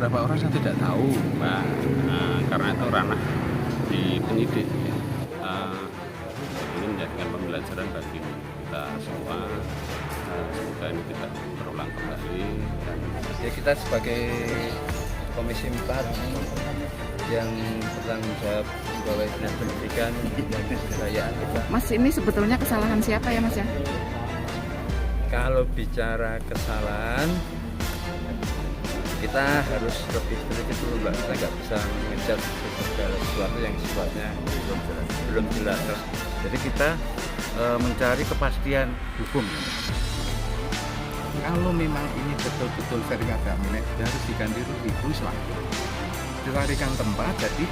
beberapa orang saya tidak tahu, Mbak, karena itu ranah di penyidik. Ini menjadikan pembelajaran bagi kita semua. Semoga ini tidak berulang kembali. Dan ya, kita sebagai Komisi 4 yang bertanggung jawab pegawai dinas pendidikan dan kebudayaan kita. Mas, ini sebetulnya kesalahan siapa ya Mas ya? Kalau bicara kesalahan, kita harus lebih teliti dulu, Mbak. Kita nggak bisa mengejar segala sesuatu yang sifatnya belum jelas. Jadi kita mencari kepastian hukum. Kalau memang ini betul-betul sertifikat milik, harus diganti rugi, terus lah dilarikan tempat, jadi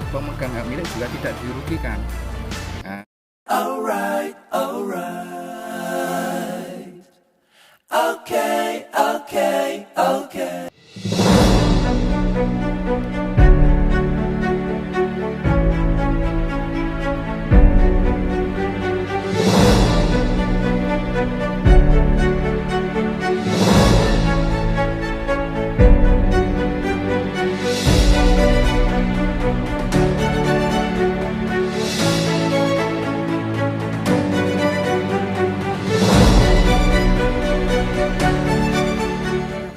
pemegang hak milik juga tidak dirugikan. Alright, okay, okay, okay.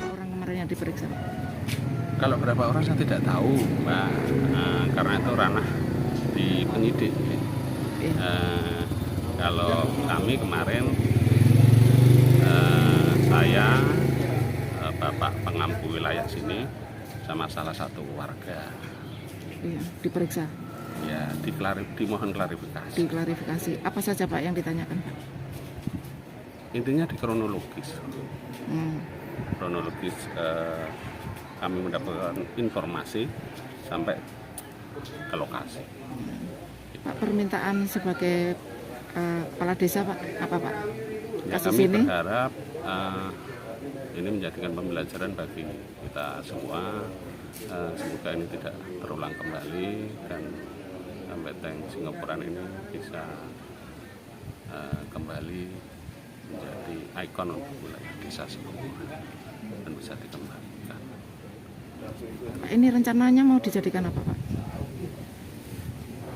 Orang kemarin yang diperiksa. kalau berapa orang saya tidak tahu, Mbak, karena itu ranah di penyidik. Kalau kami kemarin, saya, Bapak pengampu wilayah sini, sama salah satu warga, Iya, diperiksa, ya dimohon klarifikasi. diklarifikasi. Apa saja Pak yang ditanyakan Pak? Intinya di kronologis. Hmm. Kronologis kami mendapatkan informasi sampai ke lokasi. Pak, permintaan sebagai kepala desa Pak, apa Pak? Ya, Kasus kami ini berharap ini menjadikan pembelajaran bagi kita semua. Semoga ini tidak terulang kembali dan Beteng Singapuran ini bisa kembali menjadi ikon untuk wilayah desa semua dan bisa dikembangkan. Pak, ini rencananya mau dijadikan apa Pak?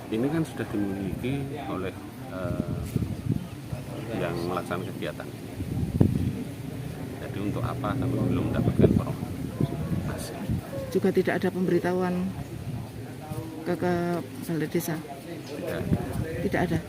Ini kan sudah dimiliki oleh yang melaksanakan kegiatan ini. Jadi untuk apa kami belum mendapatkan informasi. Juga tidak ada pemberitahuan ke balai desa? Tidak. Tidak ada.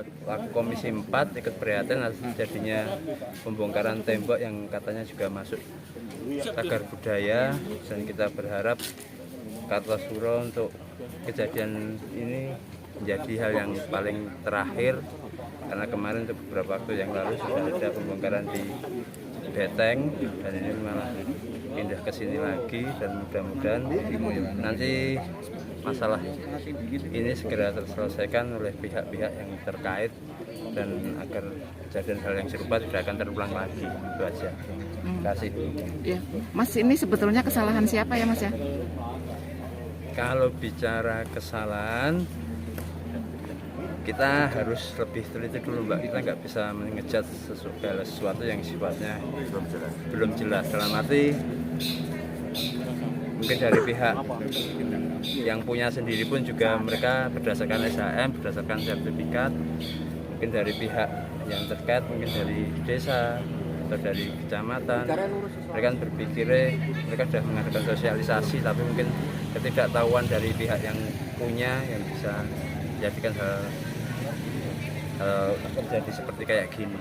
selaku Komisi 4 ikut prihatin atas terjadinya pembongkaran tembok yang katanya juga masuk cagar budaya, dan kita berharap Kartosuro untuk kejadian ini menjadi hal yang paling terakhir, karena kemarin untuk beberapa waktu yang lalu sudah ada pembongkaran di Beteng dan ini malah pindah ke sini lagi, dan mudah-mudahan nanti masalah ini segera terselesaikan oleh pihak-pihak yang terkait dan agar kejadian hal yang serupa tidak akan terulang lagi. Itu aja. Terima kasih. Ya, Mas, ini sebetulnya kesalahan siapa ya, Mas ya? Kalau bicara kesalahan, kita harus lebih teliti dulu, Mbak. Kita nggak bisa mengejat segala sesuatu yang sifatnya belum jelas. Dalam arti mungkin dari pihak yang punya sendiri pun juga mereka berdasarkan SHM, berdasarkan sertifikat. Mungkin dari pihak yang terkait, mungkin dari desa atau dari kecamatan, mereka kan berpikirnya mereka sudah mengadakan sosialisasi, tapi mungkin ketidaktahuan dari pihak yang punya yang bisa menjadikan hal terjadi seperti kayak gini.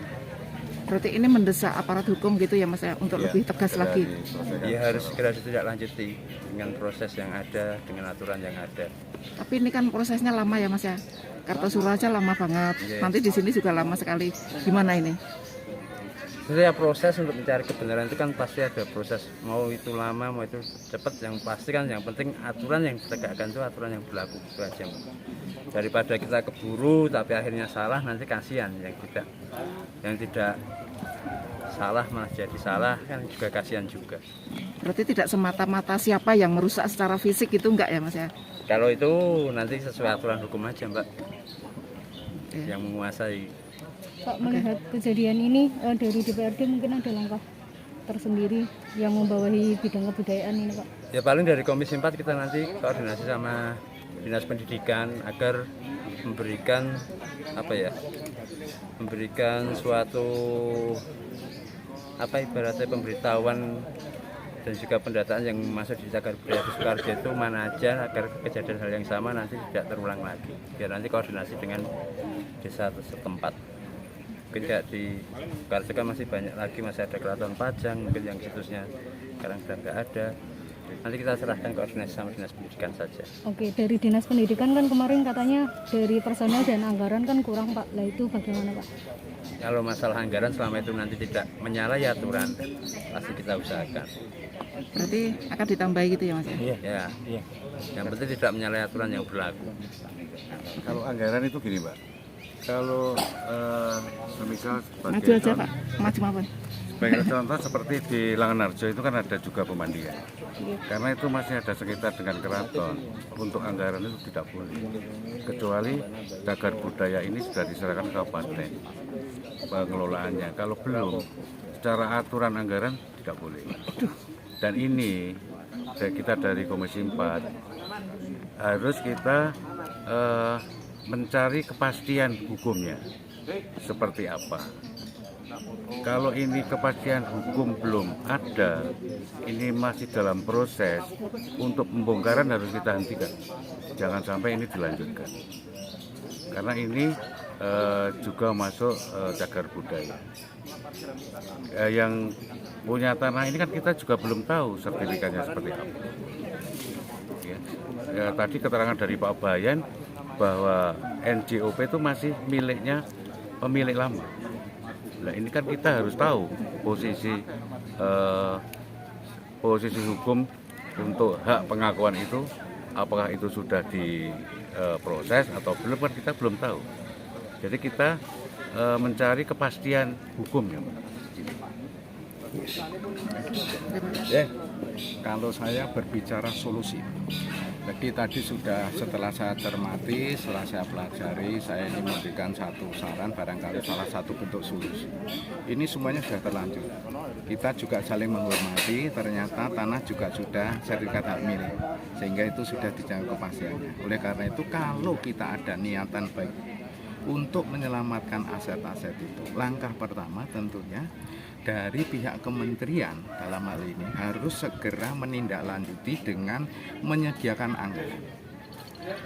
Berarti ini mendesak aparat hukum gitu ya, Mas ya, untuk lebih tegas lagi. Ya harus segera ditindaklanjuti dengan proses yang ada, dengan aturan yang ada. Tapi ini kan prosesnya lama ya, Mas ya. Kartosuro aja lama banget. Yes. Nanti di sini juga lama sekali. Gimana ini? Sebenarnya proses untuk mencari kebenaran itu kan pasti ada proses, mau itu lama mau itu cepat, yang pasti kan yang penting aturan yang ditegakkan itu aturan yang berlaku, itu aja. Daripada kita keburu tapi akhirnya salah, nanti kasihan yang tidak salah malah jadi salah, kan juga kasihan juga. Berarti tidak semata-mata siapa yang merusak secara fisik itu enggak ya, Mas ya? Kalau itu nanti sesuai aturan hukum aja, Mbak, Ya. yang menguasai. Pak, melihat kejadian ini dari DPRD mungkin ada langkah tersendiri yang membawahi bidang kebudayaan ini, Pak? Ya paling dari Komisi 4 kita nanti koordinasi sama Dinas Pendidikan agar memberikan memberikan suatu ibaratnya pemberitahuan dan juga pendataan yang masuk di cagar budaya Sukoharjo itu mana aja, agar kejadian hal yang sama nanti tidak terulang lagi. Biar nanti koordinasi dengan desa setempat. Mungkin kayak di Sukoharjo kan masih banyak lagi, masih ada Keraton Pajang, mungkin yang situsnya sekarang sudah nggak ada. Nanti kita serahkan koordinasi sama Dinas Pendidikan saja. Oke, dari Dinas Pendidikan kan kemarin katanya dari personel dan anggaran kan kurang, Pak. Lah itu bagaimana, Pak? Kalau masalah anggaran selama itu nanti tidak menyalahi aturan, pasti kita usahakan. Berarti akan ditambahi gitu ya, Mas ya? Ya, yang penting tidak menyalahi aturan yang berlaku. Kalau anggaran itu gini, Mbak. Kalau semisal Maju aja, Pak. Maju maupun. sebagai contoh seperti di Langenarjo itu kan ada juga pemandian. Karena itu masih ada sekitar dengan keraton. Untuk anggaran itu tidak boleh. Kecuali cagar budaya ini sudah diserahkan ke kabupaten pengelolaannya. Kalau belum, secara aturan anggaran tidak boleh. Dan ini kita dari Komisi 4 harus kita mencari kepastian hukumnya seperti apa. Kalau ini kepastian hukum belum ada, ini masih dalam proses, untuk pembongkaran harus kita hentikan. Jangan sampai ini dilanjutkan. Karena ini juga masuk cagar budaya. Yang punya tanah ini kan kita juga belum tahu sertifikatnya seperti apa. Ya, tadi keterangan dari Pak Bayan bahwa NJOP itu masih miliknya pemilik lama. Nah, ini kan kita harus tahu posisi hukum untuk hak pengakuan itu, apakah itu sudah diproses atau belum, kan kita belum tahu. Jadi kita mencari kepastian hukumnya. Kalau saya berbicara solusi, jadi tadi setelah saya cermati, setelah saya pelajari, saya ingin memberikan satu saran, barangkali salah satu bentuk solusi. Ini semuanya sudah terlanjur. Kita juga saling menghormati, ternyata tanah juga sudah sertifikat hak milik, sehingga itu sudah dijaga kepastiannya. Oleh karena itu, kalau kita ada niatan baik untuk menyelamatkan aset-aset itu, langkah pertama tentunya dari pihak kementerian dalam hal ini harus segera menindaklanjuti dengan menyediakan anggaran.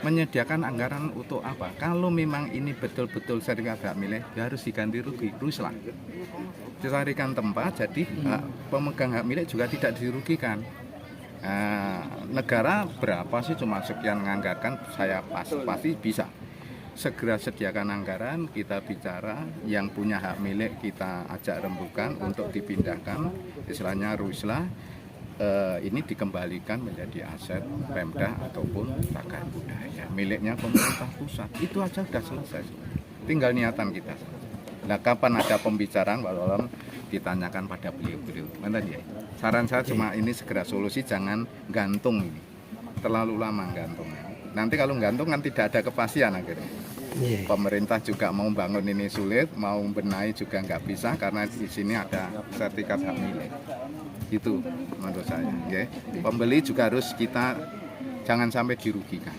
menyediakan anggaran untuk apa? Kalau memang ini betul-betul sertifikat hak milik, ya harus diganti rugi, Ruslah. Dicarikan tempat, jadi pemegang hak milik juga tidak dirugikan. Negara berapa sih, cuma sekian menganggarkan, saya pasti bisa. Segera sediakan anggaran, kita bicara, yang punya hak milik kita ajak rembukan untuk dipindahkan, istilahnya Ruslah. Ini dikembalikan menjadi aset Pemda ataupun cagar budaya miliknya pemerintah pusat. Itu aja sudah selesai, tinggal niatan kita. Nah, kapan ada pembicaraan, walau ditanyakan pada beliau-beliau. Ya. Saran saya cuma ini segera solusi, jangan gantung ini, terlalu lama gantungnya. Nanti kalau gantung kan tidak ada kepastian akhirnya. Pemerintah juga mau bangun ini sulit, mau benahi juga nggak bisa karena di sini ada sertifikat hak milik. Itu menurut saya. Okay. Pembeli juga harus kita jangan sampai dirugikan.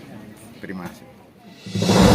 Terima kasih.